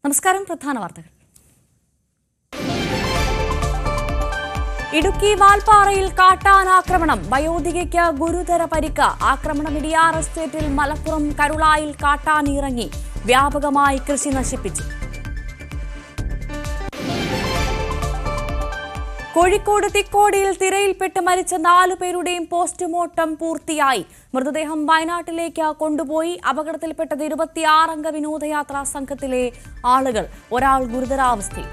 നമസ്കാരം. പ്രധാന വാർത്തകൾ. ഇടുക്കി വാൽപ്പാറയിൽ കാട്ടാനാക്രമണം, വയോധികയ്ക്ക് ഗുരുതര പരിക്ക്. ആക്രമണം ഇടിയാർ എസ്റ്റേറ്റിൽ. മലപ്പുറം കരുളായിൽ കാട്ടാനിറങ്ങി, വ്യാപകമായി കൃഷി നശിപ്പിച്ചു. കോഴിക്കോട് തിക്കോടിയിൽ തിരയിൽപ്പെട്ട് മരിച്ച 4 പേരുടെയും പോസ്റ്റ്മോർട്ടം പൂർത്തിയായി. മൃതദേഹം വയനാട്ടിലേക്ക് കൊണ്ടുപോയി. അപകടത്തിൽപ്പെട്ടത് 26 അംഗ വിനോദയാത്രാ സംഘത്തിലെ ആളുകൾ. ഒരാൾ ഗുരുതരാവസ്ഥയിൽ.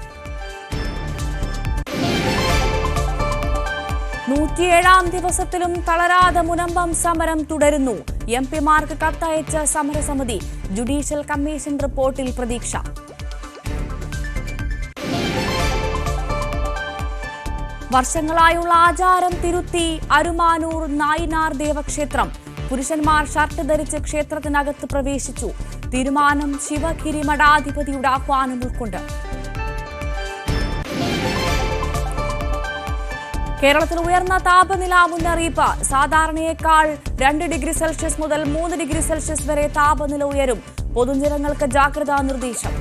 107ാം ദിവസത്തിലും തളരാതെ മുനമ്പം സമരം തുടരുന്നു. എംപിമാർക്ക് കത്തയച്ച സമരസമിതി. ജുഡീഷ്യൽ കമ്മീഷൻ റിപ്പോർട്ടിൽ പ്രതീക്ഷ. വർഷങ്ങളായുള്ള ആചാരം തിരുത്തി അരുമാനൂർ നായിനാർ ദേവക്ഷേത്രം. പുരുഷന്മാർ ഷർട്ട് ധരിച്ച് ക്ഷേത്രത്തിനകത്ത് പ്രവേശിച്ചു. തീരുമാനം ശിവഗിരി മഠാധിപതിയുടെ ആഹ്വാനം ഉൾക്കൊണ്ട്. കേരളത്തിൽ ഉയർന്ന താപനില മുന്നറിയിപ്പ്. സാധാരണയേക്കാൾ 2 ഡിഗ്രി സെൽഷ്യസ് മുതൽ 3 ഡിഗ്രി സെൽഷ്യസ് വരെ താപനില ഉയരും. പൊതുജനങ്ങൾക്ക് ജാഗ്രതാ നിർദ്ദേശം.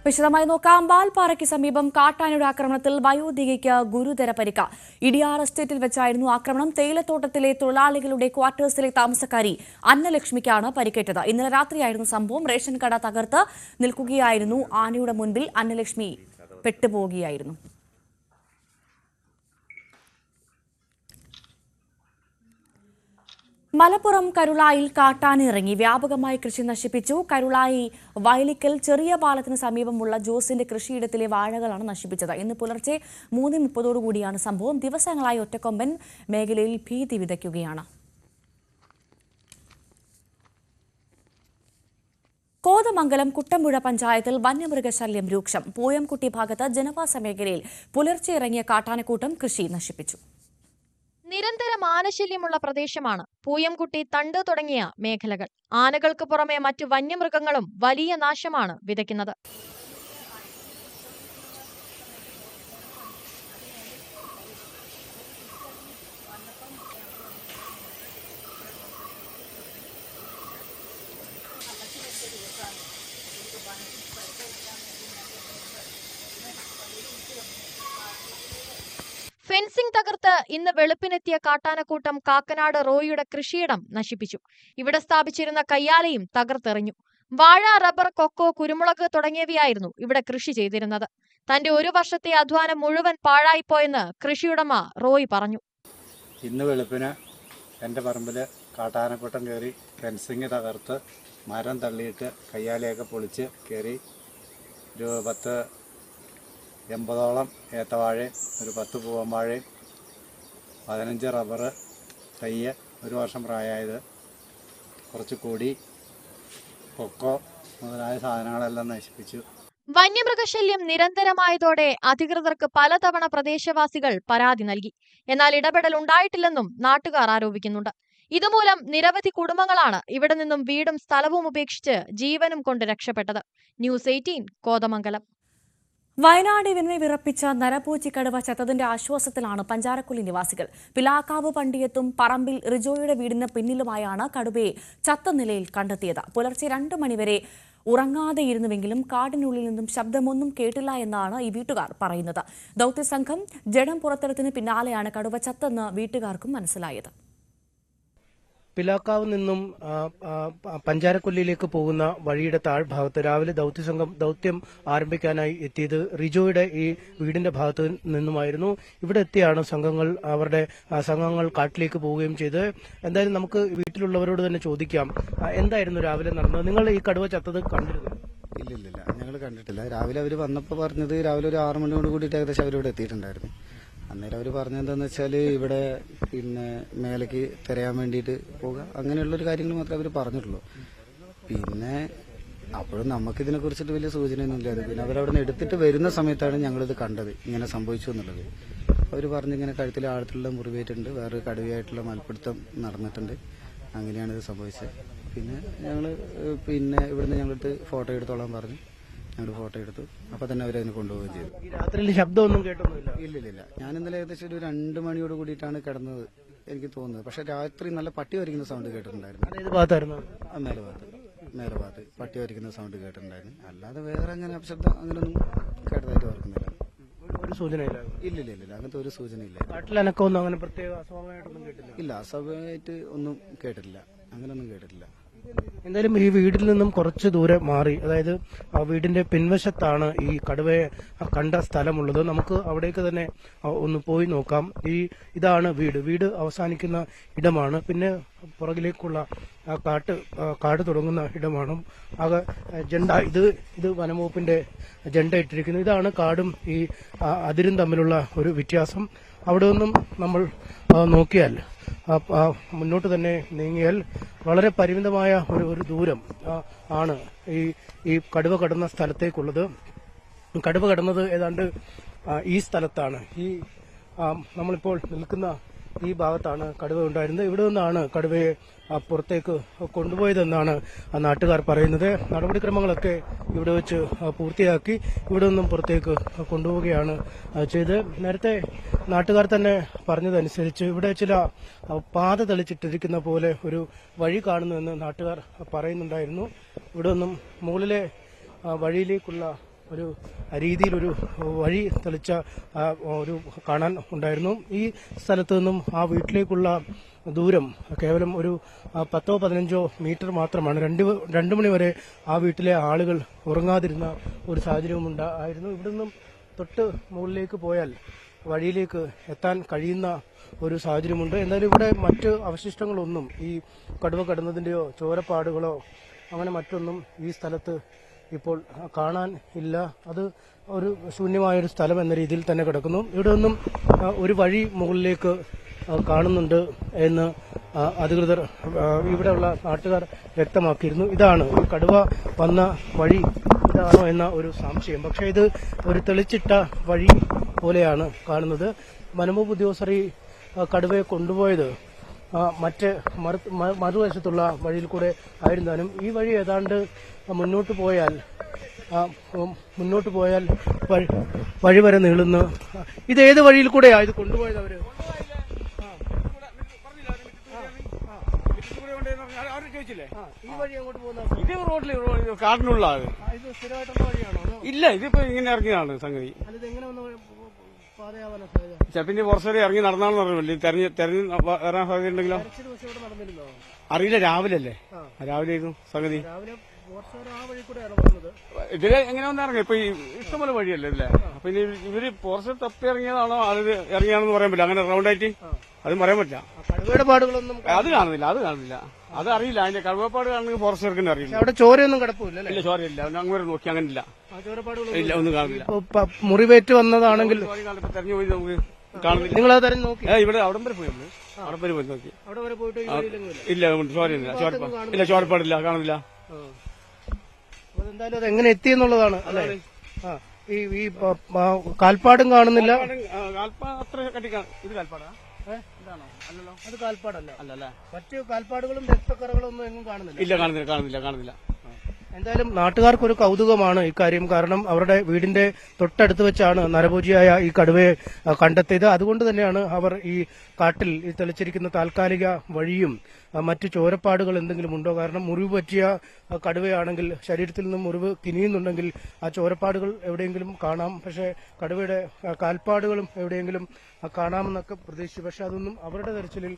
വിശദമായി നോക്കാം. വാൽപ്പാറയ്ക്ക് സമീപം കാട്ടാനയുടെ ആക്രമണത്തിൽ വയോധികയ്ക്ക് ഗുരുതര പരിക്ക്. ഇടിയാർ എസ്റ്റേറ്റിൽ വെച്ചായിരുന്നു ആക്രമണം. തേയിലത്തോട്ടത്തിലെ തൊഴിലാളികളുടെ ക്വാർട്ടേഴ്സിലെ താമസക്കാരി അന്നലക്ഷ്മിക്കാണ് പരിക്കേറ്റത്. ഇന്നലെ രാത്രിയായിരുന്നു സംഭവം. റേഷൻ കട തകർത്ത് നിൽക്കുകയായിരുന്നു. ആനയുടെ മുൻപിൽ അന്നലക്ഷ്മി പെട്ടുപോകുകയായിരുന്നു. മലപ്പുറം കരുളായിൽ കാട്ടാനിറങ്ങി, വ്യാപകമായി കൃഷി നശിപ്പിച്ചു. കരുളായി വയലിക്കൽ ചെറിയ പാലത്തിന് സമീപമുള്ള ജോസിന്റെ കൃഷിയിടത്തിലെ വാഴകളാണ് നശിപ്പിച്ചത്. ഇന്ന് പുലർച്ചെ 3:30 സംഭവം. ദിവസങ്ങളായി ഒറ്റക്കൊമ്പൻ മേഖലയിൽ ഭീതി വിതയ്ക്കുകയാണ്. കോതമംഗലം കുട്ടമ്പുഴ പഞ്ചായത്തിൽ വന്യമൃഗശല്യം രൂക്ഷം. പൂയംകുട്ടി ഭാഗത്ത് ജനവാസ മേഖലയിൽ പുലർച്ചെ ഇറങ്ങിയ കാട്ടാനക്കൂട്ടം കൃഷി നശിപ്പിച്ചു. നിരന്തരം ആനശല്യമുള്ള പ്രദേശമാണ് പൂയംകുട്ടി, തണ്ട് തുടങ്ങിയ മേഖലകൾ. ആനകൾക്ക് പുറമെ മറ്റു വന്യമൃഗങ്ങളും വലിയ നാശമാണ് വിതയ്ക്കുന്നത്. ഫെൻസിംഗ് തകർത്ത് ഇന്ന് വെളുപ്പിനെത്തിയ കാട്ടാനക്കൂട്ടം കാക്കനാട് റോയിയുടെ കൃഷിയിടം നശിപ്പിച്ചു. ഇവിടെ സ്ഥാപിച്ചിരുന്ന കയ്യാലയും തകർത്തെറിഞ്ഞു. വാഴ, റബ്ബർ, കൊക്കോ, കുരുമുളക് തുടങ്ങിയവയായിരുന്നു ഇവിടെ കൃഷി ചെയ്തിരുന്നത്. തന്റെ 1 വർഷത്തെ അധ്വാനം മുഴുവൻ പാഴായിപ്പോയെന്ന് കൃഷിയുടമ റോയി പറഞ്ഞു. ഇന്ന് വെളുപ്പിന് എൻ്റെ പറമ്പില് കാട്ടാനക്കൂട്ടം കയറി ഫെൻസിങ് തകർത്ത് മരം തള്ളിയിട്ട് കയ്യാലയൊക്കെ പൊളിച്ച് കയറി. ഒരു 80ഓളം ഏത്തവാഴയും ഒരു 10 പൂവൻ വാഴയും 15 റബ്ബർ തയ്യ്, 1 വർഷം പ്രായമായത്, കുറച്ച് കൊടി, കൊക്കോ മുതലായ സാധനങ്ങളെല്ലാം നശിപ്പിച്ചു. വന്യമൃഗശല്യം നിരന്തരമായതോടെ അധികൃതർക്ക് പലതവണ പ്രദേശവാസികൾ പരാതി നൽകി. എന്നാൽ ഇടപെടൽ ഉണ്ടായിട്ടില്ലെന്നും നാട്ടുകാർ ആരോപിക്കുന്നുണ്ട്. ഇതുമൂലം നിരവധി കുടുംബങ്ങളാണ് ഇവിടെ നിന്നും വീടും സ്ഥലവും ഉപേക്ഷിച്ച് ജീവനും കൊണ്ട് രക്ഷപ്പെട്ടത്. ന്യൂസ് 18 കോതമംഗലം. വയനാട് ഇവനെ വിറപ്പിച്ച നരപൂച്ചിക്കടുവ ചത്തതിന്റെ ആശ്വാസത്തിലാണ് പഞ്ചാരക്കുളി നിവാസികൾ. പിലാക്കാവ് പണ്ടിയത്തും പറമ്പിൽ റിജോയുടെ വീടിന് പിന്നിലുമായാണ് കടുവയെ ചത്ത നിലയിൽ കണ്ടെത്തിയത്. പുലർച്ചെ 2 മണിവരെ ഉറങ്ങാതെയിരുന്നുവെങ്കിലും കാടിനുള്ളിൽ നിന്നും ശബ്ദമൊന്നും കേട്ടില്ല എന്നാണ് ഈ വീട്ടുകാർ പറയുന്നത്. ദൌത്യസംഘം ജഡം പുറത്തെടുത്തതിന് പിന്നാലെയാണ് കടുവ ചത്തെന്ന് വീട്ടുകാർക്കും മനസ്സിലായത്. പിലാക്കാവ് നിന്നും പഞ്ചാരക്കൊല്ലിയിലേക്ക് പോകുന്ന വഴിയുടെ താഴ്ഭാഗത്ത് രാവിലെ ദൌത്യസംഘം ദൌത്യം ആരംഭിക്കാനായി എത്തിയത് റിജോയുടെ ഈ വീടിന്റെ ഭാഗത്ത് നിന്നുമായിരുന്നു. ഇവിടെ എത്തിയാണ് സംഘങ്ങൾ കാട്ടിലേക്ക് പോവുകയും ചെയ്തത്. എന്തായാലും നമുക്ക് വീട്ടിലുള്ളവരോട് തന്നെ ചോദിക്കാം, എന്തായിരുന്നു രാവിലെ നടന്നത്? നിങ്ങൾ ഈ കടുവ ചത്തത് കണ്ടിരുന്നു? ഇല്ലില്ല, ഞങ്ങൾ കണ്ടിട്ടില്ല. രാവിലെ അവർ വന്നപ്പോൾ പറഞ്ഞത് രാവിലെ ഒരു 6 മണിയോട് കൂടിയിട്ട് ഏകദേശം അവരിവിടെ എത്തിയിട്ടുണ്ടായിരുന്നു. അന്നേരം അവർ പറഞ്ഞെന്താണെന്ന് വെച്ചാൽ ഇവിടെ മേലേക്ക് തിരയാൻ വേണ്ടിയിട്ട് പോകുക, അങ്ങനെയുള്ളൊരു കാര്യങ്ങൾ മാത്രമേ അവർ പറഞ്ഞിട്ടുള്ളൂ. പിന്നെ അപ്പോഴും നമുക്കിതിനെ കുറിച്ചിട്ട് വലിയ സൂചനയൊന്നും ഇല്ലാതെ പിന്നെ അവരവിടെ നിന്ന് എടുത്തിട്ട് വരുന്ന സമയത്താണ് ഞങ്ങളിത് കണ്ടത്, ഇങ്ങനെ സംഭവിച്ചു എന്നുള്ളത്. അവർ പറഞ്ഞിങ്ങനെ കഴുത്തിലെ ആഴത്തിലുള്ള മുറിവേറ്റുണ്ട്, വേറെ കടുവയായിട്ടുള്ള മൽപ്പിടുത്തം നടന്നിട്ടുണ്ട്, അങ്ങനെയാണിത് സംഭവിച്ചത്. പിന്നെ ഞങ്ങൾ ഇവിടുന്ന് ഞങ്ങളടുത്ത് ഫോട്ടോ എടുത്തോളാൻ പറഞ്ഞു. ഞങ്ങൾ ഫോട്ടോ എടുത്തു. അപ്പോൾ തന്നെ അവരതിനെ കൊണ്ടുപോവുകയും ചെയ്തു. രാത്രിയിൽ ശബ്ദമൊന്നും കേട്ടൊന്നുമില്ല? ഇല്ലില്ല, ഞാൻ ഇന്നലെ ഏകദേശം ഒരു 2 മണിയോട് കൂടിയിട്ടാണ് കിടന്നത് എനിക്ക് തോന്നുന്നത്. പക്ഷെ രാത്രി നല്ല പട്ടി വരയ്ക്കുന്ന സൗണ്ട് കേട്ടിട്ടുണ്ടായിരുന്നു. ഏത് ഭാഗത്തായിരുന്നു? മേലെ ഭാഗത്ത്. മേലെ ഭാഗത്ത് പട്ടി വരയ്ക്കുന്ന സൗണ്ട് കേട്ടിട്ടുണ്ടായിരുന്നു. അല്ലാതെ വേറെ അങ്ങനെ അപശബ്ദം അങ്ങനെയൊന്നും കേട്ടതായിട്ട് ഓർക്കുന്നില്ല. ഒരു സൂചനയില്ല. ഇല്ല അങ്ങനത്തെ ഒരു സൂചനയില്ല. കാട്ടിലനക്കൊന്നും അങ്ങനെ പ്രത്യേക അസ്വാഭാവികമായിട്ടൊന്നും കേട്ടില്ല. ഇല്ല, അസ്വാഭാവികമായിട്ട് ഒന്നും കേട്ടിട്ടില്ല, അങ്ങനെയൊന്നും കേട്ടിട്ടില്ല. എന്തായാലും ഈ വീട്ടിൽ നിന്നും കുറച്ച് ദൂരെ മാറി, അതായത് ആ വീടിന്റെ പിൻവശത്താണ് ഈ കടുവയെ കണ്ട സ്ഥലമുള്ളത്. നമുക്ക് അവിടേക്ക് തന്നെ ഒന്ന് പോയി നോക്കാം. ഇതാണ് വീട് അവസാനിക്കുന്ന ഇടമാണ്. പിന്നെ പുറകിലേക്കുള്ള കാട് തുടങ്ങുന്ന ഇടമാണ്. ആകെ ജെണ്ട, ഇത് വനംവകുപ്പിന്റെ ജെണ്ട ഇട്ടിരിക്കുന്നു. ഇതാണ് കാടും ഈ അതിരും തമ്മിലുള്ള ഒരു വ്യത്യാസം. അവിടെ നിന്നും നമ്മൾ നോക്കിയാൽ മുന്നോട്ട് തന്നെ നീങ്ങിയാൽ വളരെ പരിമിതമായ ഒരു ദൂരം ആണ് ഈ കടുവ കടന്ന സ്ഥലത്തേക്കുള്ളത്. കടുവ കടന്നത് ഏതാണ്ട് ഈ സ്ഥലത്താണ്. നമ്മളിപ്പോൾ നിൽക്കുന്ന ഈ ഭാഗത്താണ് കടുവ ഉണ്ടായിരുന്നത്. ഇവിടെ നിന്നാണ് കടുവയെ പുറത്തേക്ക് കൊണ്ടുപോയതെന്നാണ് നാട്ടുകാർ പറയുന്നത്. നടപടിക്രമങ്ങളൊക്കെ ഇവിടെ വെച്ച് പൂർത്തിയാക്കി ഇവിടെ നിന്നും പുറത്തേക്ക് കൊണ്ടുപോവുകയാണ് ചെയ്തത്. നേരത്തെ നാട്ടുകാർ തന്നെ പറഞ്ഞതനുസരിച്ച് ഇവിടെ ചില പാത തെളിച്ചിട്ടിരിക്കുന്ന പോലെ ഒരു വഴി കാണുന്നുവെന്ന് നാട്ടുകാർ പറയുന്നുണ്ടായിരുന്നു. ഇവിടെ നിന്നും മുകളിലെ വഴിയിലേക്കുള്ള ഒരു രീതിയിലൊരു വഴി തെളിച്ച ഒരു കാണാൻ ഉണ്ടായിരുന്നു. ഈ സ്ഥലത്ത് നിന്നും ആ വീട്ടിലേക്കുള്ള ദൂരം കേവലം ഒരു 10-15 മീറ്റർ മാത്രമാണ്. 2 മണി വരെ ആ വീട്ടിലെ ആളുകൾ ഉറങ്ങാതിരുന്ന ഒരു സാഹചര്യവും ഉണ്ടായിരുന്നു. ഇവിടെ നിന്നും തൊട്ട് മുകളിലേക്ക് പോയാൽ വഴിയിലേക്ക് എത്താൻ കഴിയുന്ന ഒരു സാഹചര്യമുണ്ട്. എന്തായാലും ഇവിടെ മറ്റ് അവശിഷ്ടങ്ങളൊന്നും ഈ കടുവ കടന്നതിന്റെയോ ചോരപ്പാടുകളോ അങ്ങനെ മറ്റൊന്നും ഈ സ്ഥലത്ത് ഇപ്പോൾ കാണാൻ ഇല്ല. അത് ഒരു ശൂന്യമായൊരു സ്ഥലം എന്ന രീതിയിൽ തന്നെ കിടക്കുന്നു. ഇവിടെ നിന്നും ഒരു വഴി മുകളിലേക്ക് കാണുന്നുണ്ട് എന്ന് അധികൃതർ, ഇവിടെയുള്ള നാട്ടുകാർ വ്യക്തമാക്കിയിരുന്നു. ഇതാണ് ഈ കടുവ വന്ന വഴി, ഇതാണോ എന്ന ഒരു സംശയം. പക്ഷേ ഇത് ഒരു തെളിച്ചിട്ട വഴി പോലെയാണ് കാണുന്നത്. വനംവകുപ്പ് ഉദ്യോഗസ്ഥർ ഈ കടുവയെ കൊണ്ടുപോയത് മറ്റ് മറുവശത്തുള്ള വഴിയിൽ കൂടെ ആയിരുന്നാലും ഈ വഴി ഏതാണ്ട് മുന്നോട്ട് പോയാൽ വഴി വരെ നീളുന്നു. ഇത് ഏത് വഴിയിൽ കൂടെയാ ഇത് കൊണ്ടുപോയത് അവര്? ഈ വഴി അങ്ങോട്ട് പോകുന്ന ഇത് റോഡിൽ കാടിനുള്ള ഇത് സ്ഥിരമായിട്ടുള്ള വഴിയാണോ? ഇല്ല, ഇതിപ്പോ ഇങ്ങനെ ഇറങ്ങിയതാണ് സംഗതി. അത് എങ്ങനെ വന്ന പാതയാവാനാ സാധ്യത? ചെപ്പിന്റെ പുറത്തേക്ക് ഇറങ്ങി നടന്നാണെന്ന് പറഞ്ഞില്ലേ, തെരഞ്ഞു വരാൻ സാധ്യത ഉണ്ടെങ്കിലോ ദിവസം ഇവിടെ നടന്നിരുന്നോ? അറിയില്ല, രാവിലെ അല്ലേ, രാവിലെ ആയിരുന്നു സംഗതി. രാവിലെ ആ വഴി കൂടെയാണ് പോകുന്നത്. ഇതില് എങ്ങനെ ഒന്ന് ഇറങ്ങി, ഇപ്പൊ ഇഷ്ടംപോലെ വഴിയല്ലേ അല്ലേ? അപ്പൊ ഇനി ഇവര് പുറത്ത് തപ്പി ഇറങ്ങിയതാണോ അത് ഇറങ്ങിയാണെന്ന് പറയാൻ പറ്റില്ല. അങ്ങനെ റൗണ്ടായിട്ട് അതും പറയാൻ പറ്റില്ല. കടുവയുടെ പാടുകളൊന്നും അത് കാണുന്നില്ല. അത് അറിയില്ല. അതിന്റെ കടുവപ്പാട് കാണുന്നെങ്കിൽ ഫോറസ്റ്റ് ചെറുക്കുന്ന അറിയില്ല. അവിടെ ചോരയൊന്നും കിടപ്പില്ല. ഇല്ല, ചോരയില്ല. അങ്ങനെ നോക്കി അങ്ങനെ ഇല്ല, ഇല്ല, ഒന്നും കാണുന്നില്ല. മുറിവേറ്റ് വന്നതാണെങ്കിൽ തെരഞ്ഞു പോയി നമുക്ക് കാണുന്നില്ല. നിങ്ങൾ അത് തെരഞ്ഞു നോക്കി? ഇവിടെ അവിടെ വരെ പോയി, അവിടെ വരെ പോയി നോക്കി. അവിടെ വരെ പോയിട്ട് ഇല്ല, ചോരയില്ല, ചോരപ്പാടില്ല, കാണുന്നില്ല. എന്തായാലും അത് എങ്ങനെ എത്തിയെന്നുള്ളതാണ് അല്ലേ? ഈ കാൽപ്പാടും കാണുന്നില്ല. കാൽപ്പാട് അത്ര കട്ടിക്കാണ്. ഇത് കാൽപ്പാടാ? ഇതാണോ? അല്ലല്ലോ, അത് കാൽപ്പാടല്ല. അല്ലല്ലേ? മറ്റ് കാൽപ്പാടുകളും രക്തക്കറകളും ഒന്നും എങ്ങും കാണുന്നില്ല. ഇല്ല, കാണുന്നില്ല. എന്തായാലും നാട്ടുകാർക്കൊരു കൗതുകമാണ് ഇക്കാര്യം. കാരണം അവരുടെ വീടിന്റെ തൊട്ടടുത്ത് വെച്ചാണ് നരഭോജിയായ ഈ കടുവയെ കണ്ടെത്തിയത്. അതുകൊണ്ട് തന്നെയാണ് അവർ ഈ കാട്ടിൽ ഈ തെളിച്ചിരിക്കുന്ന താൽക്കാലിക വഴിയും മറ്റു ചോരപ്പാടുകൾ എന്തെങ്കിലും ഉണ്ടോ? കാരണം മുറിവ് പറ്റിയ കടുവയാണെങ്കിൽ ശരീരത്തിൽ നിന്നും മുറിവ് കിനിയുന്നുണ്ടെങ്കിൽ ആ ചോരപ്പാടുകൾ എവിടെയെങ്കിലും കാണാം. പക്ഷേ കടുവയുടെ കാൽപ്പാടുകളും എവിടെയെങ്കിലും കാണാമെന്നൊക്കെ പ്രതീക്ഷിച്ചു. പക്ഷെ അതൊന്നും അവരുടെ തെരച്ചിലിൽ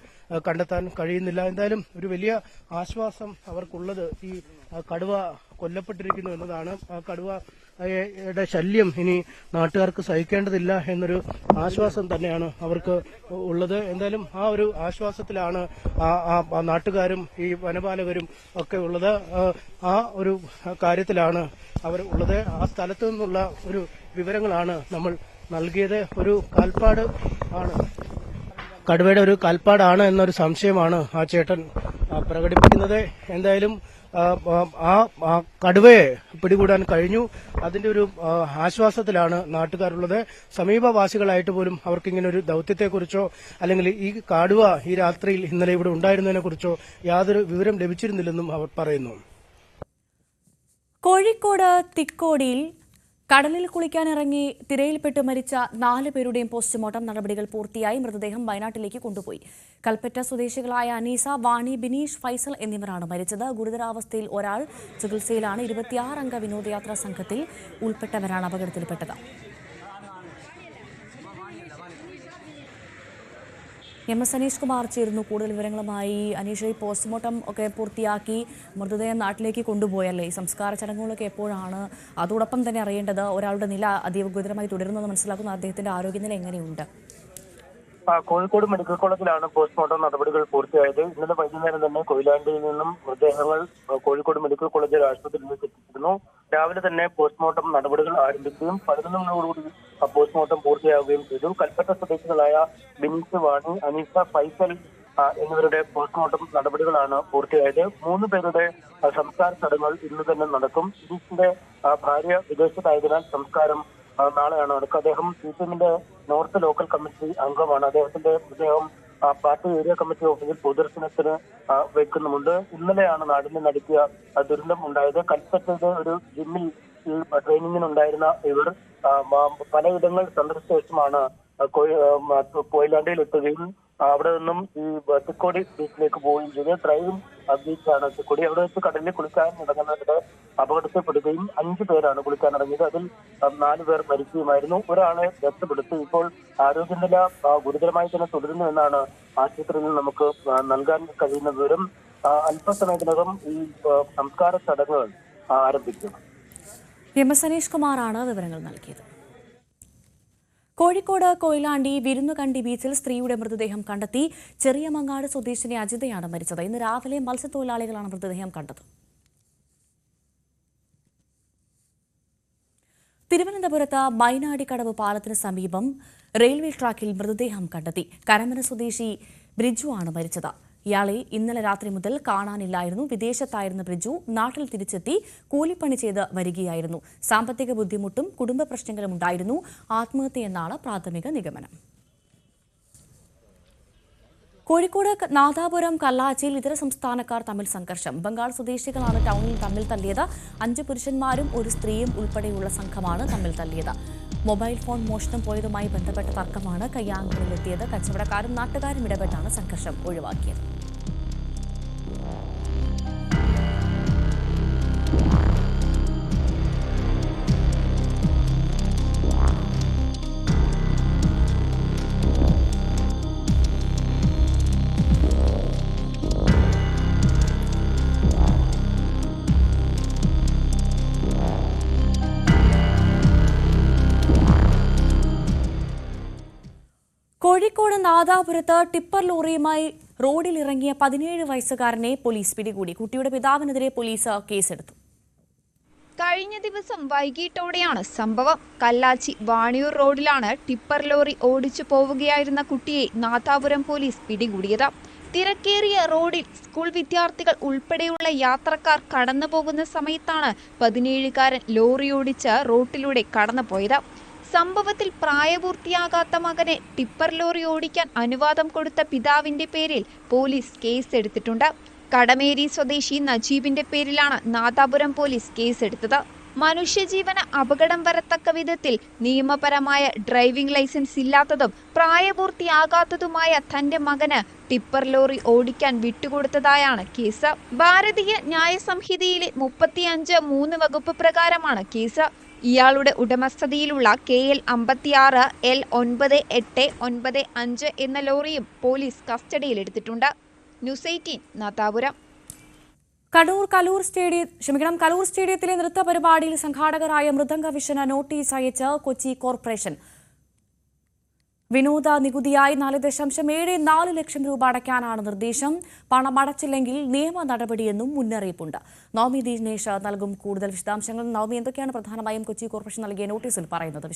കണ്ടെത്താൻ കഴിയുന്നില്ല. എന്തായാലും ഒരു വലിയ ആശ്വാസം അവർക്കുള്ളത് ഈ കടുവ കൊല്ലപ്പെട്ടിരിക്കുന്നു എന്നതാണ്. ആ കടുവയുടെ ശല്യം ഇനി നാട്ടുകാർക്ക് സഹിക്കേണ്ടതില്ല എന്നൊരു ആശ്വാസം തന്നെയാണ് അവർക്ക് ഉള്ളത്. എന്തായാലും ആ ഒരു ആശ്വാസത്തിലാണ് ആ നാട്ടുകാരും ഈ വനപാലകരും ഒക്കെ ഉള്ളത്. ആ ഒരു കാര്യത്തിലാണ് അവർ ഉള്ളത്. ആ സ്ഥലത്തു നിന്നുള്ള ഒരു വിവരങ്ങളാണ് നമ്മൾ നൽകിയത്. ഒരു കാൽപ്പാട് ആണ്, കടുവയുടെ ഒരു കാൽപ്പാടാണ് എന്നൊരു സംശയമാണ് ആ ചേട്ടൻ പ്രകടിപ്പിക്കുന്നത്. എന്തായാലും ആ കടുവയെ പിടികൂടാൻ കഴിഞ്ഞു. അതിന്റെ ഒരു ആശ്വാസത്തിലാണ് നാട്ടുകാരുള്ളത്. സമീപവാസികളായിട്ട് പോലും അവർക്കിങ്ങനെ ഒരു ദൌത്യത്തെക്കുറിച്ചോ അല്ലെങ്കിൽ ഈ കടുവ ഈ രാത്രിയിൽ ഇന്നലെ ഇവിടെ ഉണ്ടായിരുന്നതിനെ കുറിച്ചോ യാതൊരു വിവരം ലഭിച്ചിരുന്നില്ലെന്നും അവർ പറയുന്നു. കോഴിക്കോട് തിക്കോടിയിൽ കടലിൽ കുളിക്കാനിറങ്ങി തിരയിൽപ്പെട്ട് മരിച്ച 4 പേരുടെയും പോസ്റ്റ്മോർട്ടം നടപടികൾ പൂർത്തിയായി. മൃതദേഹം വയനാട്ടിലേക്ക് കൊണ്ടുപോയി. കൽപ്പറ്റ സ്വദേശികളായ അനീസ, വാണി, ബിനീഷ്, ഫൈസൽ എന്നിവരാണ് മരിച്ചത്. ഗുരുതരാവസ്ഥയിൽ ഒരാൾ ചികിത്സയിലാണ്. 26 അംഗ വിനോദയാത്രാ സംഘത്തിൽ ഉൾപ്പെട്ടവരാണ് അപകടത്തിൽപ്പെട്ടത്. MS അനീഷ് കുമാർ ചേരുന്നു കൂടുതൽ വിവരങ്ങളുമായി. അനീഷ, ഈ പോസ്റ്റ്മോർട്ടം ഒക്കെ പൂർത്തിയാക്കി മൃതദേഹം നാട്ടിലേക്ക് കൊണ്ടുപോയല്ലേ? സംസ്കാര ചടങ്ങുകളൊക്കെ എപ്പോഴാണ്? അതോടൊപ്പം തന്നെ അറിയേണ്ടത്, ഒരാളുടെ നില അതീവ ഗുരുതരമായി തുടരുന്നത് മനസ്സിലാക്കുന്ന അദ്ദേഹത്തിന്റെ ആരോഗ്യനില എങ്ങനെയുണ്ട്? കോഴിക്കോട് മെഡിക്കൽ കോളേജിലാണ് പോസ്റ്റ്മോർട്ടം നടപടികൾ പൂർത്തിയായത്. ഇന്നലെ വൈകുന്നേരം തന്നെ കൊയിലാണ്ടിയിൽ നിന്നും മൃതദേഹങ്ങൾ കോഴിക്കോട് മെഡിക്കൽ കോളേജ് ആശുപത്രിയിലേക്ക് എത്തിച്ചിരുന്നു. രാവിലെ തന്നെ പോസ്റ്റ്മോർട്ടം നടപടികൾ ആരംഭിക്കുകയും 11 പോസ്റ്റ്മോർട്ടം പൂർത്തിയാവുകയും ചെയ്തു. കൽപ്പറ്റ സ്വദേശികളായ ബിനീഷ്, വാണി, അനീസ, ഫൈസൽ എന്നിവരുടെ പോസ്റ്റ്മോർട്ടം നടപടികളാണ് പൂർത്തിയായത്. 3 പേരുടെ സംസ്കാര ചടങ്ങുകൾ ഇന്ന് തന്നെ നടക്കും. ബിനീഷിന്റെ ഭാര്യ വിദേശത്തായതിനാൽ സംസ്കാരം നാളെയാണ് നടക്കുക. അദ്ദേഹം CPM-ന്റെ നോർത്ത് ലോക്കൽ കമ്മിറ്റി അംഗമാണ്. അദ്ദേഹത്തിന്റെ മൃതദേഹം പാർട്ടി ഏരിയ കമ്മിറ്റി ഓഫീസിൽ പൊതുദർശനത്തിന് വെക്കുന്നുമുണ്ട്. ഇന്നലെയാണ് നാടിനെ നടുക്കിയ ദുരന്തം ഉണ്ടായത്. കൽപ്പറ്റയുടെ ഒരു ജിമ്മിൽ ട്രെയിനിങ്ങിനുണ്ടായിരുന്ന ഇവർ പലയിടങ്ങൾ സന്ദർശിച്ച ശേഷമാണ് കൊയിലാണ്ടിയിൽ എത്തുകയും അവിടെ നിന്നും ഈ തിക്കോടി ബീച്ചിലേക്ക് പോവുകയും ചെയ്ത്. ഡ്രൈവിംഗ് ബീച്ചാണ് തിക്കോടി. അവിടെ വെച്ച് കടലിൽ കുളിക്കാൻ ഇറങ്ങുന്നതിന്റെ അപകടത്തിൽപ്പെടുകയും 5 പേരാണ് കുളിക്കാനിറങ്ങിയത്. അതിൽ 4 പേർ മരിക്കുകയുമായിരുന്നു. ഒരാളെ രക്ഷപ്പെടുത്തി. ഇപ്പോൾ ആരോഗ്യനില ഗുരുതരമായി തന്നെ തുടരുന്നു എന്നാണ് ആശുപത്രിയിൽ നമുക്ക് നൽകാൻ കഴിയുന്ന വിവരം. അല്പസമയത്തിനകം ഈ സംസ്കാര ചടങ്ങുകൾ ആരംഭിക്കും. MS അനീഷ് കുമാറാണ് വിവരങ്ങൾ നൽകിയത്. കോഴിക്കോട് കൊയിലാണ്ടി വിരുന്നുകണ്ടി ബീച്ചിൽ സ്ത്രീയുടെ മൃതദേഹം കണ്ടെത്തി. ചെറിയമങ്ങാട് സ്വദേശിനി അജിതയാണ് മരിച്ചത്. ഇന്ന് രാവിലെ മത്സ്യത്തൊഴിലാളികളാണ് മൃതദേഹം കണ്ടത്. തിരുവനന്തപുരത്ത് മൈനാടിക്കടവ് പാലത്തിന് സമീപം റെയിൽവേ ട്രാക്കിൽ മൃതദേഹം കണ്ടെത്തി. കരമന സ്വദേശി ബ്രിജു ആണ് മരിച്ചത്. ഇയാളെ ഇന്നലെ രാത്രി മുതൽ കാണാനില്ലായിരുന്നു. വിദേശത്തായിരുന്ന ബ്രിജു നാട്ടിൽ തിരിച്ചെത്തി കൂലിപ്പണി ചെയ്ത് വരികയായിരുന്നു. സാമ്പത്തിക ബുദ്ധിമുട്ടും കുടുംബ പ്രശ്നങ്ങളും ഉണ്ടായിരുന്നു. ആത്മഹത്യയെന്നാണ് പ്രാഥമിക നിഗമനം. കോഴിക്കോട് നാദാപുരം കല്ലാച്ചിയിൽ ഇതര സംസ്ഥാനക്കാർ തമ്മിൽ സംഘർഷം. ബംഗാൾ സ്വദേശികളാണ് ടൗണിൽ തമ്മിൽ തല്ലിയത്. 5 പുരുഷന്മാരും ഒരു സ്ത്രീയും ഉൾപ്പെടെയുള്ള സംഘമാണ് തമ്മിൽ തല്ലിയത്. മൊബൈൽ ഫോൺ മോഷണം പോയതുമായി ബന്ധപ്പെട്ട തർക്കമാണ് കയ്യാങ്കളിലെത്തിയത്. കച്ചവടക്കാരും നാട്ടുകാരും ഇടപെട്ടാണ് സംഘർഷം ഒഴിവാക്കിയത്. കോഴിക്കോട് നാദാപുരത്ത് ടിപ്പർ ലോറിയുമായി റോഡിലിറങ്ങിയ 17 വയസ്സുകാരനെ പോലീസ് പിടികൂടി. കുട്ടിയുടെ പിതാവിനെതിരെ പോലീസ് കേസെടുത്തു. കഴിഞ്ഞ ദിവസം വൈകിട്ടോടെയാണ് സംഭവം. കല്ലാച്ചി വാണിയൂർ റോഡിലാണ് ടിപ്പർ ലോറി ഓടിച്ചു പോവുകയായിരുന്ന കുട്ടിയെ നാദാപുരം പോലീസ് പിടികൂടിയത്. തിരക്കേറിയ റോഡിൽ സ്കൂൾ വിദ്യാർത്ഥികൾ ഉൾപ്പെടെയുള്ള യാത്രക്കാർ കടന്നുപോകുന്ന സമയത്താണ് 17-കാരൻ ലോറി ഓടിച്ച് റോട്ടിലൂടെ കടന്നുപോയത്. സംഭവത്തിൽ പ്രായപൂർത്തിയാകാത്ത മകനെ ടിപ്പർ ലോറി ഓടിക്കാൻ അനുവാദം കൊടുത്ത പിതാവിന്റെ പേരിൽ പോലീസ് കേസെടുത്തിട്ടുണ്ട്. കടമേരി സ്വദേശി നജീബിന്റെ പേരിലാണ് നാദാപുരം പോലീസ് കേസെടുത്തത്. മനുഷ്യജീവന് അപകടം വരത്തക്ക വിധത്തിൽ നിയമപരമായ ഡ്രൈവിംഗ് ലൈസൻസ് ഇല്ലാത്തതും പ്രായപൂർത്തിയാകാത്തതുമായ തന്റെ മകന് ടിപ്പർ ലോറി ഓടിക്കാൻ വിട്ടുകൊടുത്തതായാണ് കേസ്. ഭാരതീയ ന്യായ സംഹിതയിലെ 35(3) വകുപ്പ് പ്രകാരമാണ് കേസ്. ഇയാളുടെ ഉടമസ്ഥതയിലുള്ള KL 56 L 9895 എന്ന ലോറിയും പോലീസ് കസ്റ്റഡിയിലെടുത്തിട്ടുണ്ട്. ന്യൂസ് 18 നാദാപുരം. കലൂർ സ്റ്റേഡിയത്തിലെ നൃത്ത പരിപാടിയിൽ സംഘാടകരായ മൃദംഗ വിഷന് നോട്ടീസ് അയച്ച് കൊച്ചി കോർപ്പറേഷൻ. വിനോദ നികുതിയായി 4.74 ലക്ഷം രൂപ അടയ്ക്കാനാണ് നിർദ്ദേശം. പണമടച്ചില്ലെങ്കിൽ നിയമ നടപടിയെന്നും മുന്നറിയിപ്പുണ്ട്. നവമി ദിനേശ് നൽകും കൂടുതൽ വിശദാംശങ്ങൾ. നവമി, എന്തൊക്കെയാണ് പ്രധാനമായും കൊച്ചി കോർപ്പറേഷൻ നൽകിയ നോട്ടീസിൽ പറയുന്നത്?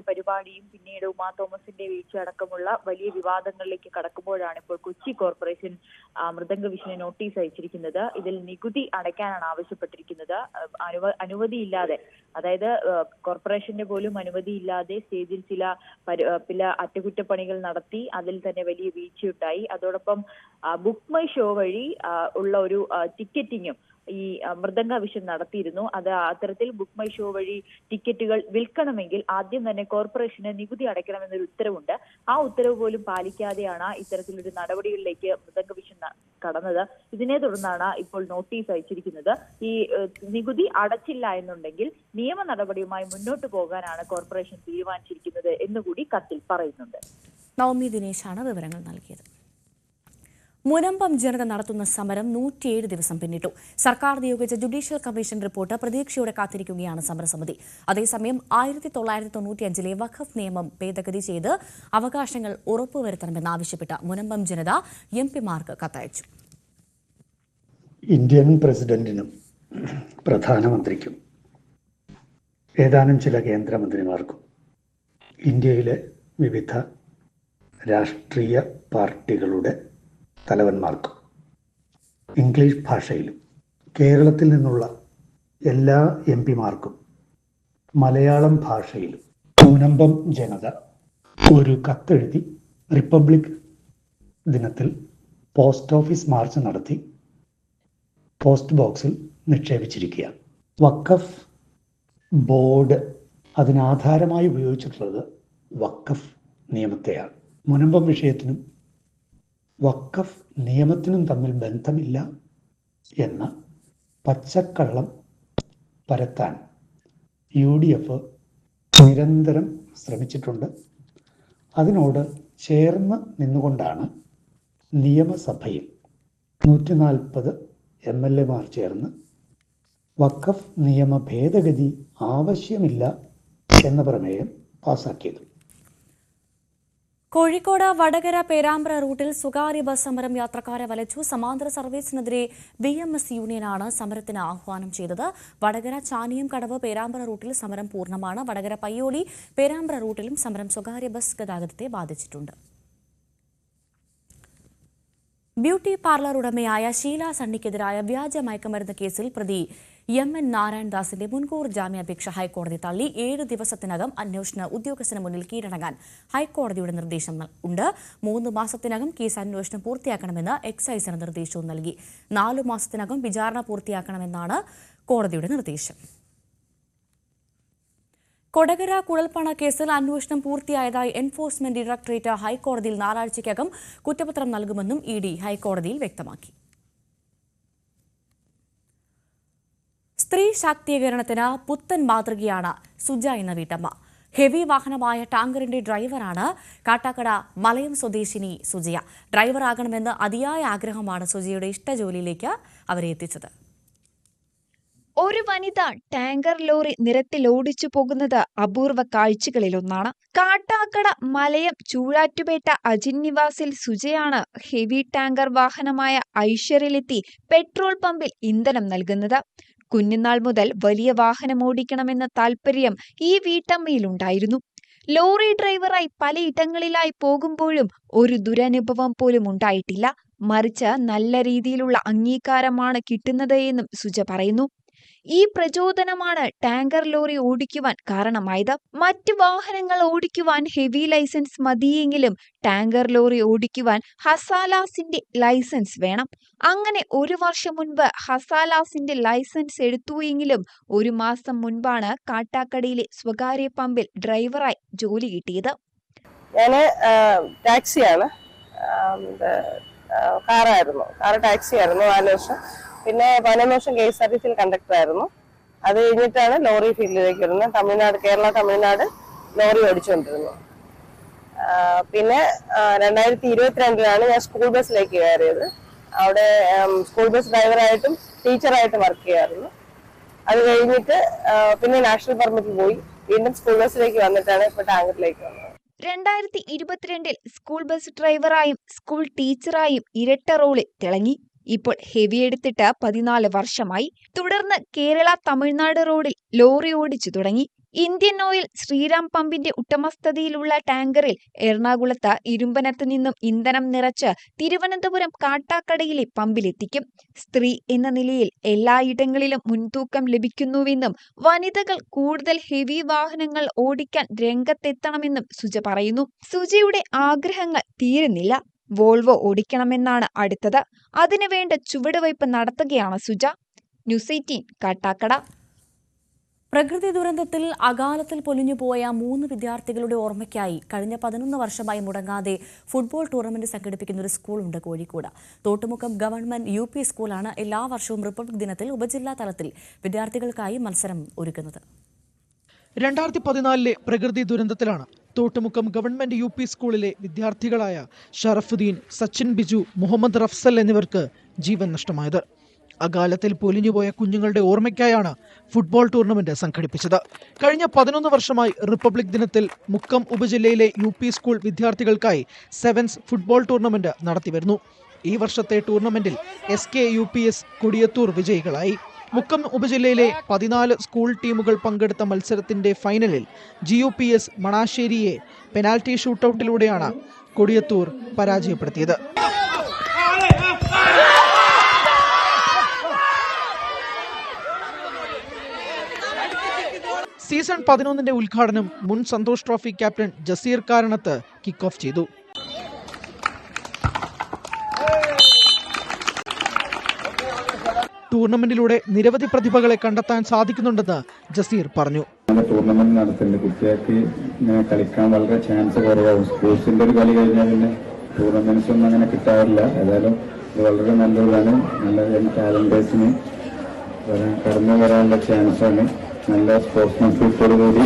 പരിപാടിയും പിന്നീട് ഉമാ തോമസിന്റെ വീഴ്ച അടക്കമുള്ള വലിയ വിവാദങ്ങളിലേക്ക് കടക്കുമ്പോഴാണ് ഇപ്പോൾ കൊച്ചി കോർപ്പറേഷൻ മൃദംഗ വിഷന് നോട്ടീസ് അയച്ചിരിക്കുന്നത്. ഇതിൽ നികുതി അടയ്ക്കാനാണ് ആവശ്യപ്പെട്ടിരിക്കുന്നത്. അനുമതിയില്ലാതെ, അതായത് കോർപ്പറേഷന്റെ പോലും അനുമതിയില്ലാതെ സ്റ്റേജിൽ ചില അറ്റകുറ്റപ്പണികൾ നടത്തി. അതിൽ തന്നെ വലിയ വീഴ്ചയുണ്ടായി. അതോടൊപ്പം ബുക്ക് മൈ ഷോ വഴി ഉള്ള ഒരു ടിക്കറ്റിങ്ങും ഈ മൃദംഗ വിഷൻ നടത്തിയിരുന്നു. അത്തരത്തിൽ ബുക്ക് മൈ ഷോ വഴി ടിക്കറ്റുകൾ വിൽക്കണമെങ്കിൽ ആദ്യം തന്നെ കോർപ്പറേഷന് നികുതി അടയ്ക്കണമെന്നൊരു ഉത്തരവുണ്ട്. ആ ഉത്തരവ് പോലും പാലിക്കാതെയാണ് ഇത്തരത്തിലൊരു നടപടികളിലേക്ക് മൃദംഗ വിഷൻ കടന്നത്. ഇതിനെ തുടർന്നാണ് ഇപ്പോൾ നോട്ടീസ് അയച്ചിരിക്കുന്നത്. ഈ നികുതി അടച്ചില്ല എന്നുണ്ടെങ്കിൽ നിയമ നടപടിയുമായി മുന്നോട്ട് പോകാനാണ് കോർപ്പറേഷൻ തീരുമാനിച്ചിരിക്കുന്നത് എന്നുകൂടി കത്തിൽ പറയുന്നുണ്ട്. നവമി ദിനേശാണ് വിവരങ്ങൾ നൽകിയത്. മുനമ്പം ജനത നടത്തുന്ന സമരം 107 ദിവസം പിന്നിട്ടു. സർക്കാർ നിയോഗിച്ച ജുഡീഷ്യൽ കമ്മീഷൻ റിപ്പോർട്ട് പ്രതീക്ഷയോടെ കാത്തിരിക്കുകയാണ് സമരസമിതി. അതേസമയം 1995 വഖഫ് നിയമം ഭേദഗതി ചെയ്ത് അവകാശങ്ങൾ ഉറപ്പുവരുത്തണമെന്നാവശ്യപ്പെട്ട മുനമ്പം ജനത എംപിമാർക്ക് കത്തയച്ചു. ഇന്ത്യൻ പ്രസിഡന്റിനും പ്രധാനമന്ത്രിക്കും ഏതാനും ചില കേന്ദ്രമന്ത്രിമാർക്കും ഇന്ത്യയിലെ വിവിധ രാഷ്ട്രീയ പാർട്ടികളുടെ തലവന്മാർക്കും ഇംഗ്ലീഷ് ഭാഷയിലും കേരളത്തിൽ നിന്നുള്ള എല്ലാ എംപിമാർക്കും മലയാളം ഭാഷയിലും മുനമ്പം ജനത ഒരു കത്തെഴുതി റിപ്പബ്ലിക് ദിനത്തിൽ പോസ്റ്റ് ഓഫീസ് മാർച്ച് നടത്തി പോസ്റ്റ് ബോക്സിൽ നിക്ഷേപിച്ചിരിക്കുകയാണ്. വഖഫ് ബോർഡ് അതിനാധാരമായി ഉപയോഗിച്ചിട്ടുള്ളത് വഖഫ് നിയമത്തെയാണ്. മുനമ്പം വിഷയത്തിനും വഖഫ് നിയമത്തിനും തമ്മിൽ ബന്ധമില്ല എന്ന പച്ചക്കള്ളം പരത്താൻ UDF നിരന്തരം ശ്രമിച്ചിട്ടുണ്ട്. അതിനോട് ചേർന്ന് നിന്നുകൊണ്ടാണ് നിയമസഭയിൽ 140 MLA ചേർന്ന് വഖഫ് നിയമ ഭേദഗതി ആവശ്യമില്ല എന്ന പ്രമേയം പാസാക്കിയത്. കോഴിക്കോട് വടകര പേരാമ്പ്ര റൂട്ടിൽ സ്വകാര്യ ബസ് സമരം യാത്രക്കാരെ വലച്ചു. സമാന്തര സർവീസിനെതിരെ BMS യൂണിയനാണ് സമരത്തിന് ആഹ്വാനം ചെയ്തത്. വടകര ചാനിയം കടവ് പേരാമ്പ്ര റൂട്ടിൽ സമരം പൂർണ്ണമാണ്. വടകര പയ്യോളി പേരാമ്പ്ര റൂട്ടിലും സമരം സ്വകാര്യ ബസ് ഗതാഗതത്തെ ബാധിച്ചിട്ടുണ്ട്. ബ്യൂട്ടി പാർലർ ഉടമയായ ഷീല സണ്ണിക്കെതിരായ വ്യാജ മയക്കുമരുന്ന് കേസിൽ പ്രതി MN നാരായണദാസിന്റെ മുൻകൂർ ജാമ്യാപേക്ഷ ഹൈക്കോടതി തള്ളി. 7 ദിവസത്തിനകം അന്വേഷണ ഉദ്യോഗസ്ഥന് മുന്നിൽ കീഴടങ്ങാൻ ഹൈക്കോടതിയുടെ നിർദ്ദേശം ഉണ്ട്. 3 മാസത്തിനകം കേസ് അന്വേഷണം പൂർത്തിയാക്കണമെന്ന് എക്സൈസിന് നിർദ്ദേശവും നൽകി. 4 മാസത്തിനകം വിചാരണ പൂർത്തിയാക്കണമെന്നാണ് കോടതിയുടെ നിർദ്ദേശം. കൊടകര കുഴൽപ്പണ കേസിൽ അന്വേഷണം പൂർത്തിയായതായി എൻഫോഴ്സ്മെന്റ് ഡയറക്ടറേറ്റ് ഹൈക്കോടതിയിൽ 4 ആഴ്ചയ്ക്കകം കുറ്റപത്രം നൽകുമെന്നും ED ഹൈക്കോടതിയിൽ വ്യക്തമാക്കി. സ്ത്രീ ശാക്തീകരണത്തിന് പുത്തൻ മാതൃകയാണ് സുജ എന്ന വീട്ടമ്മ. ഹെവി വാഹനമായ ടാങ്കറിന്റെ ഡ്രൈവറാണ് കാട്ടാക്കട മലയം സ്വദേശിനി സുജയ. ഡ്രൈവറാകണമെന്ന് അതിയായ ആഗ്രഹമാണ് സുജയുടെ ഇഷ്ടജോലിയിലേക്ക് അവരെ എത്തിച്ചത്. ഒരു വനിത ടാങ്കർ ലോറി നിരത്തിൽ ഓടിച്ചു പോകുന്നത് അപൂർവ കാഴ്ചകളിലൊന്നാണ്. കാട്ടാക്കട മലയം ചൂഴാറ്റുപേട്ട അജിൻ നിവാസിൽ സുജയാണ് ഹെവി ടാങ്കർ വാഹനമായ ഐഷറിലെത്തി പെട്രോൾ പമ്പിൽ ഇന്ധനം നൽകുന്നത്. കുഞ്ഞുനാൾ മുതൽ വലിയ വാഹനം ഓടിക്കണമെന്ന താല്പര്യം ഈ വീട്ടമ്മയിലുണ്ടായിരുന്നു. ലോറി ഡ്രൈവറായി പലയിടങ്ങളിലായി പോകുമ്പോഴും ഒരു ദുരനുഭവം പോലും ഉണ്ടായിട്ടില്ല. മറിച്ച് നല്ല രീതിയിലുള്ള അംഗീകാരമാണ് കിട്ടുന്നത് എന്നും സുജ പറയുന്നു. ഈ പ്രചോദനമാണ് ടാങ്കർ ലോറി ഓടിക്കുവാൻ കാരണമായത്. മറ്റു വാഹനങ്ങൾ ഓടിക്കുവാൻ ഹെവി ലൈസൻസ് മതിയെങ്കിലും ടാങ്കർ ലോറി ഓടിക്കുവാൻ ഹസാലാസിന്റെ ലൈസൻസ് വേണം. അങ്ങനെ 1 വർഷം മുൻപ് ഹസാലാസിന്റെ ലൈസൻസ് എടുത്തുവെങ്കിലും 1 മാസം മുൻപാണ് കാട്ടാക്കടയിലെ സ്വകാര്യ പമ്പിൽ ഡ്രൈവറായി ജോലി കിട്ടിയത്. ഞാന് ടാക്സിയാണ്, കാറായിരുന്നു. ടാക്സി ആയിരുന്നു 4 വർഷം. പിന്നെ 11 വർഷം KSRTC കണ്ടക്ടർ ആയിരുന്നു. അത് കഴിഞ്ഞിട്ടാണ് ലോറി ഫീൽഡിലേക്ക് വരുന്നത്. കേരള തമിഴ്നാട് ലോറി ഓടിച്ചുകൊണ്ടിരുന്നു. പിന്നെ 2022 ഞാൻ സ്കൂൾ ബസ്സിലേക്ക് കയറിയത്. അവിടെ സ്കൂൾ ബസ് ഡ്രൈവറായിട്ടും ടീച്ചറായിട്ടും വർക്ക് ചെയ്യാറുണ്ട്. അത് കഴിഞ്ഞിട്ട് പിന്നെ നാഷണൽ പെർമിറ്റിൽ പോയി വീണ്ടും സ്കൂൾ ബസ്സിലേക്ക് വന്നിട്ടാണ് ഇപ്പൊ ടാങ്കറിലേക്ക് വന്നത്. 2022 സ്കൂൾ ബസ് ഡ്രൈവറായും സ്കൂൾ ടീച്ചറായും ഇരട്ട റോളിൽ തിളങ്ങി. ഇപ്പോൾ ഹെവി എടുത്തിട്ട് 14 വർഷമായി. തുടർന്ന് കേരള തമിഴ്നാട് റോഡിൽ ലോറി ഓടിച്ചു തുടങ്ങി. ഇന്ത്യൻ ഓയിൽ ശ്രീറാം പമ്പിന്റെ ഉടമസ്ഥതയിലുള്ള ടാങ്കറിൽ എറണാകുളത്ത് ഇരുമ്പനത്ത് നിന്നും ഇന്ധനം നിറച്ച് തിരുവനന്തപുരം കാട്ടാക്കടയിലെ പമ്പിലെത്തിക്കും. സ്ത്രീ എന്ന നിലയിൽ എല്ലായിടങ്ങളിലും മുൻതൂക്കം ലഭിക്കുന്നുവെന്നും വനിതകൾ കൂടുതൽ ഹെവി വാഹനങ്ങൾ ഓടിക്കാൻ രംഗത്തെത്തണമെന്നും സുജ പറയുന്നു. സുജയുടെ ആഗ്രഹങ്ങൾ തീരുന്നില്ല. വോൾവോ ഓടിക്കണമെന്നാണ് അടുത്തത്. അതിനുവേണ്ട ചുവടുവയ്പ് നടത്തുകയാണ് സുജ. ന്യൂസ് 18 കാട്ടാക്കട. പ്രകൃതി ദുരന്തത്തിൽ അകാലത്തിൽ പൊലിഞ്ഞുപോയ 3 വിദ്യാർത്ഥികളുടെ ഓർമ്മയ്ക്കായി കഴിഞ്ഞ 11 വർഷമായി മുടങ്ങാതെ ഫുട്ബോൾ ടൂർണമെന്റ് സംഘടിപ്പിക്കുന്ന ഒരു സ്കൂളുണ്ട് കോഴിക്കോട്. തോട്ടുമുക്കം ഗവൺമെന്റ് UP സ്കൂളാണ് എല്ലാ വർഷവും റിപ്പബ്ലിക് ദിനത്തിൽ ഉപജില്ലാ തലത്തിൽ വിദ്യാർത്ഥികൾക്കായി മത്സരം ഒരുക്കുന്നത്. 2014 പ്രകൃതി ദുരന്തത്തിലാണ് തോട്ടുമുക്കം ഗവൺമെന്റ് UP സ്കൂളിലെ വിദ്യാർത്ഥികളായ ഷറഫുദ്ദീൻ, സച്ചിൻ ബിജു, മുഹമ്മദ് റഫ്സൽ എന്നിവർക്ക് ജീവൻ നഷ്ടമായത്. അകാലത്തിൽ പൊലിഞ്ഞുപോയ കുഞ്ഞുങ്ങളുടെ ഓർമ്മയ്ക്കായാണ് ഫുട്ബോൾ ടൂർണമെന്റ് സംഘടിപ്പിച്ചത്. കഴിഞ്ഞ 11 വർഷമായി റിപ്പബ്ലിക് ദിനത്തിൽ മുക്കം ഉപജില്ലയിലെ UP സ്കൂൾ വിദ്യാർത്ഥികൾക്കായി സെവൻസ് ഫുട്ബോൾ ടൂർണമെന്റ് നടത്തിവരുന്നു. ഈ വർഷത്തെ ടൂർണമെന്റിൽ SK UPS കൊടിയത്തൂർ വിജയികളായി. മുക്കം ഉപജില്ലയിലെ 14 സ്കൂൾ ടീമുകൾ പങ്കെടുത്ത മത്സരത്തിന്റെ ഫൈനലിൽ GUPS മണാശ്ശേരിയെ പെനാൽറ്റി ഷൂട്ടൌട്ടിലൂടെയാണ് കൊടിയത്തൂർ പരാജയപ്പെടുത്തിയത്. സീസൺ 11 ഉദ്ഘാടനം മുൻ Santhosh trophy captain Jaseer കാരണത്ത് kick off ചെയ്തു. ടൂർണമെന്റിലൂടെ നിരവധി പ്രതിഭകളെ കണ്ടെത്താൻ സാധിക്കുന്നുണ്ടെന്ന് ജസീർ പറഞ്ഞു. ടൂർണമെന്റ് നടത്തുന്നുണ്ട്. കുട്ടികൾക്ക് കളിക്കാൻ വളരെ ചാൻസ് കുറവാകും. സ്പോർട്സിന്റെ ഒരു കളി കഴിഞ്ഞാൽ പിന്നെ ടൂർണമെന്റ്സ് ഒന്നും അങ്ങനെ കിട്ടാറില്ല. ഏതായാലും ഇത് വളരെ നല്ലതാണ്. നല്ല ടാലന്റേഴ്സിന് കടന്നു വരാനുള്ള ചാൻസാണ്. നല്ല സ്പോർട്സ്മാൻഷിപ്പോടുകൂടി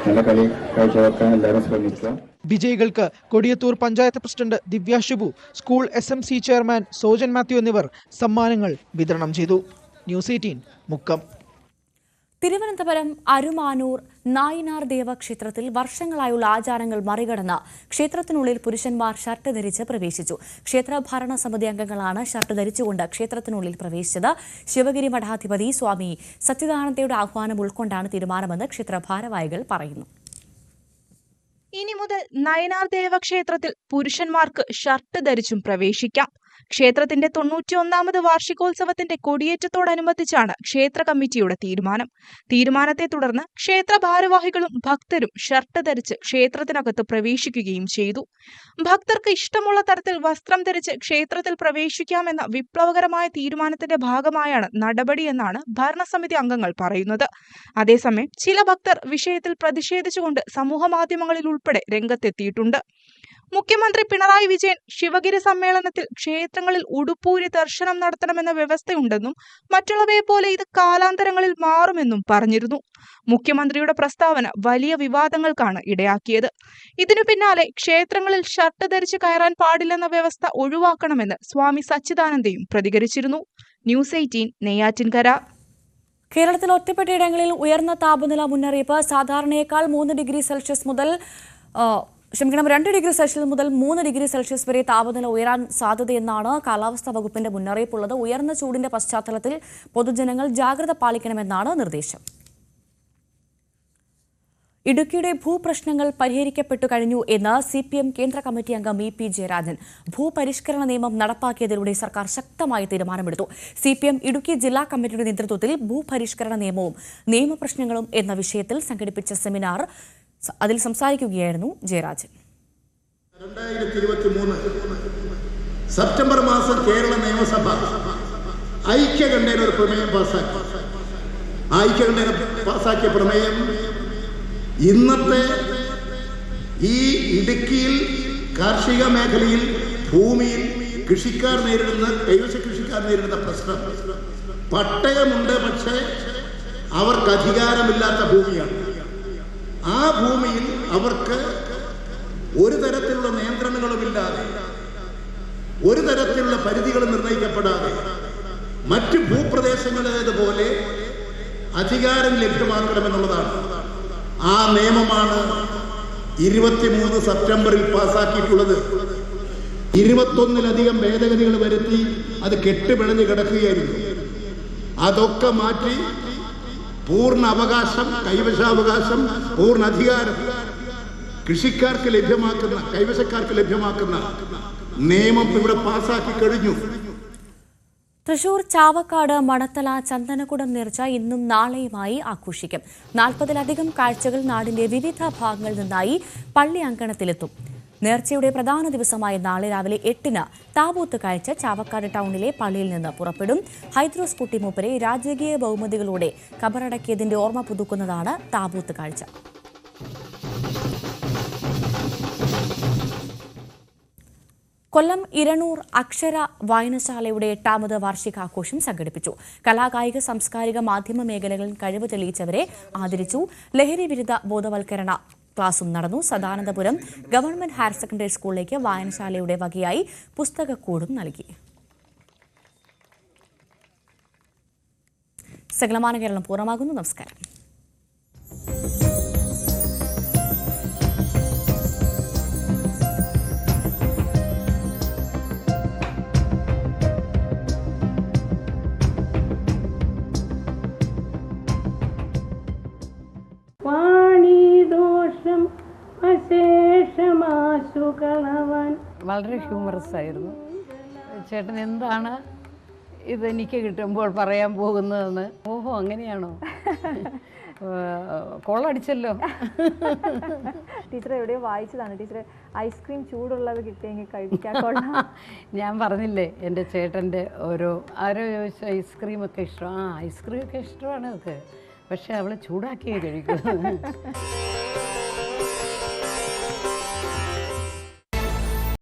നല്ല കളി കാഴ്ചവെക്കാൻ എല്ലാവരും ശ്രമിക്കുക. വിജയികൾക്ക് Kodiyathur panchayat president Divya Shibu, school SMC chairman Sojan Mathew എന്നിവർ സമ്മാനങ്ങൾ വിതരണം ചെയ്തു. ന്യൂസ് 18 മുക്കം. തിരുവനന്തപുരം അരുമാനൂർ നായിനാർ ദേവക്ഷേത്രത്തിൽ വർഷങ്ങളായുള്ള ആചാരങ്ങൾ മറികടന്ന് ക്ഷേത്രത്തിനുള്ളിൽ പുരുഷന്മാർ ഷർട്ട് ധരിച്ച് പ്രവേശിച്ചു. ക്ഷേത്ര ഭരണസമിതി അംഗങ്ങളാണ് ഷർട്ട് ധരിച്ചുകൊണ്ട് ക്ഷേത്രത്തിനുള്ളിൽ പ്രവേശിച്ചത്. ശിവഗിരി മഠാധിപതി സ്വാമി സച്ചിദാനന്ദയുടെ ആഹ്വാനം ഉൾക്കൊണ്ടാണ് തീരുമാനമെന്ന് ക്ഷേത്ര ഭാരവാഹികൾ പറയുന്നു. ഇനി മുതൽ നയനാർ ദേവക്ഷേത്രത്തിൽ പുരുഷന്മാർക്ക് ഷർട്ട് ധരിച്ചും പ്രവേശിക്കാം. ക്ഷേത്രത്തിന്റെ 91ാമത് വാർഷികോത്സവത്തിന്റെ കൊടിയേറ്റത്തോടനുബന്ധിച്ചാണ് ക്ഷേത്ര കമ്മിറ്റിയുടെ തീരുമാനം. തീരുമാനത്തെ തുടർന്ന് ക്ഷേത്ര ഭാരവാഹികളും ഭക്തരും ഷർട്ട് ധരിച്ച് ക്ഷേത്രത്തിനകത്ത് പ്രവേശിക്കുകയും ചെയ്തു. ഭക്തർക്ക് ഇഷ്ടമുള്ള തരത്തിൽ വസ്ത്രം ധരിച്ച് ക്ഷേത്രത്തിൽ പ്രവേശിക്കാമെന്ന വിപ്ലവകരമായ തീരുമാനത്തിന്റെ ഭാഗമായാണ് നടപടിയെന്നാണ് ഭരണസമിതി അംഗങ്ങൾ പറയുന്നത്. അതേസമയം ചില ഭക്തർ വിഷയത്തിൽ പ്രതിഷേധിച്ചുകൊണ്ട് സമൂഹമാധ്യമങ്ങളിൽ ഉൾപ്പെടെ രംഗത്തെത്തിയിട്ടുണ്ട്. മുഖ്യമന്ത്രി പിണറായി വിജയൻ ശിവഗിരി സമ്മേളനത്തിൽ ക്ഷേത്രങ്ങളിൽ ഉടുപ്പൂരി ദർശനം നടത്തണമെന്ന വ്യവസ്ഥയുണ്ടെന്നും മറ്റുള്ളവയെ പോലെ ഇത് കാലാന്തരങ്ങളിൽ മാറുമെന്നും പറഞ്ഞിരുന്നു. മുഖ്യമന്ത്രിയുടെ പ്രസ്താവന വലിയ വിവാദങ്ങൾക്കാണ് ഇടയാക്കിയത്. ഇതിനു പിന്നാലെ ക്ഷേത്രങ്ങളിൽ ഷർട്ട് ധരിച്ച് കയറാൻ പാടില്ലെന്ന വ്യവസ്ഥ ഒഴിവാക്കണമെന്ന് സ്വാമി സച്ചിദാനന്ദയും പ്രതികരിച്ചിരുന്നു. ന്യൂസ് 18 നെയ്യാറ്റിൻകര. കേരളത്തിൽ ഒറ്റപ്പെട്ടയിടങ്ങളിൽ ഉയർന്ന താപനില മുന്നറിയിപ്പ്. സാധാരണയേക്കാൾ 2 ഡിഗ്രി സെൽഷ്യസ് മുതൽ 3 ഡിഗ്രി സെൽഷ്യസ് വരെ താപനില ഉയരാൻ സാധ്യതയെന്നാണ് കാലാവസ്ഥാ വകുപ്പിന്റെ മുന്നറിയിപ്പുള്ളത്. ഉയർന്ന ചൂടിന്റെ പശ്ചാത്തലത്തിൽ പൊതുജനങ്ങൾ ജാഗ്രത പാലിക്കണമെന്നാണ് നിർദ്ദേശം. ഇടുക്കിയുടെ ഭൂപ്രശ്നങ്ങൾ പരിഹരിക്കപ്പെട്ടു കഴിഞ്ഞു എന്ന് CPM കേന്ദ്ര കമ്മിറ്റി അംഗം EP ജയരാജൻ. ഭൂപരിഷ്കരണ നിയമം നടപ്പാക്കിയതിലൂടെ സർക്കാർ ശക്തമായ തീരുമാനമെടുത്തു. CPM ഇടുക്കി ജില്ലാ കമ്മിറ്റിയുടെ നേതൃത്വത്തിൽ ഭൂപരിഷ്കരണ നിയമവും നിയമപ്രശ്നങ്ങളും എന്ന വിഷയത്തിൽ സംഘടിപ്പിച്ച സെമിനാർ അതിൽ സംസാരിക്കുകയായിരുന്നു ജയരാജൻ. 2023 സെപ്റ്റംബർ മാസം കേരള നിയമസഭ ഐക്യകണ്ഠേന ഒരു പ്രമേയം പാസാക്കി. ഐക്യകണ്ഠേന പാസാക്കിയ പ്രമേയം ഇന്നത്തെ ഈ ഇടുക്കിയിൽ കാർഷിക മേഖലയിൽ ഭൂമിയിൽ കൃഷിക്കാർ നേരിടുന്ന കൈവശ കൃഷിക്കാർ നേരിടുന്ന പ്രശ്നം, പട്ടയമുണ്ട് പക്ഷേ അവർക്ക് അധികാരമില്ലാത്ത ഭൂമിയാണ്. ആ ഭൂമിയിൽ അവർക്ക് ഒരു തരത്തിലുള്ള നിയന്ത്രണങ്ങളുമില്ലാതെ, ഒരു തരത്തിലുള്ള പരിധികൾ നിർണയിക്കപ്പെടാതെ മറ്റ് ഭൂപ്രദേശങ്ങളിലേതുപോലെ അധികാരം ലഭ്യമാക്കണമെന്നുള്ളതാണ്. ആ നിയമമാണ് 23 സെപ്റ്റംബറിൽ പാസാക്കിയിട്ടുള്ളത്. 21-ലധികം ഭേദഗതികൾ വരുത്തി അത് കെട്ടുപിണഞ്ഞ് കിടക്കുകയായിരുന്നു. അതൊക്കെ മാറ്റി പൂർണ്ണ അവകാശം, കൈവശാവകാശം, പൂർണ്ണ അധികാരം കൃഷിക്കാർക്ക് ലഭ്യമാക്കുന്ന, കൈവശക്കാർക്ക് ലഭ്യമാക്കുന്ന നിയമം ഇവിടെ പാസാക്കി കഴിഞ്ഞു. തൃശൂർ ചാവക്കാട് മണത്തല ചന്ദനക്കുടം നേർച്ച ഇന്നും നാളെയുമായി ആഘോഷിക്കും. 40-ലധികം കാഴ്ചകൾ നാടിന്റെ വിവിധ ഭാഗങ്ങളിൽ നിന്നായി പള്ളി അങ്കണത്തിലെത്തും. നേർച്ചയുടെ പ്രധാന ദിവസമായ നാളെ രാവിലെ 8-ന് താബൂത്ത് കാഴ്ച ചാവക്കാട് ടൗണിലെ പള്ളിയിൽ നിന്ന് പുറപ്പെടും. ഹൈദ്രോസ് കുട്ടി മൂപ്പരെ രാജകീയ ബഹുമതികളോടെ കബറടക്കിയതിന്റെ ഓർമ്മ പുതുക്കുന്നതാണ് താബൂത്ത് കാഴ്ച. കൊല്ലം ഇരണൂർ അക്ഷര വായനശാലയുടെ 8ാമത് വാർഷികാഘോഷം സംഘടിപ്പിച്ചു. കലാകായിക സാംസ്കാരിക മാധ്യമ മേഖലകളിൽ കഴിവ് തെളിയിച്ചവരെ ആദരിച്ചു. ലഹരി വിരുദ്ധ ബോധവൽക്കരണ ക്ലാസും നടന്നു. സദാനന്ദപുരം ഗവൺമെന്റ് ഹയർ സെക്കൻഡറി സ്കൂളിലേക്ക് വായനശാലയുടെ വകയായി പുസ്തകക്കൂടും നൽകി. സകലമാന കേരളം പൂർണ്ണമാകുന്നു. നമസ്കാരം. വളരെ ഹ്യൂമറസ് ആയിരുന്നു. ചേട്ടൻ എന്താണ് ഇതെനിക്ക് കിട്ടുമ്പോൾ പറയാൻ പോകുന്നതെന്ന്. ഓഹോ, അങ്ങനെയാണോ? കൊള്ളടിച്ചല്ലോ. ടീച്ചർ എവിടെയോ വായിച്ചതാണ്. ടീച്ചർ ഐസ്ക്രീം ചൂടുള്ളത് കിട്ടിയെങ്കിൽ കഴിക്കാൻ കൊള്ളാം. ഞാൻ പറഞ്ഞില്ലേ എൻ്റെ ചേട്ടൻ്റെ ആരോ ചോദിച്ചു ഐസ്ക്രീമൊക്കെ ഇഷ്ടം. ഐസ്ക്രീമൊക്കെ ഇഷ്ടമാണ് അവൾക്ക്. പക്ഷെ അവൾ ചൂടാക്കിയേ കഴിക്കും.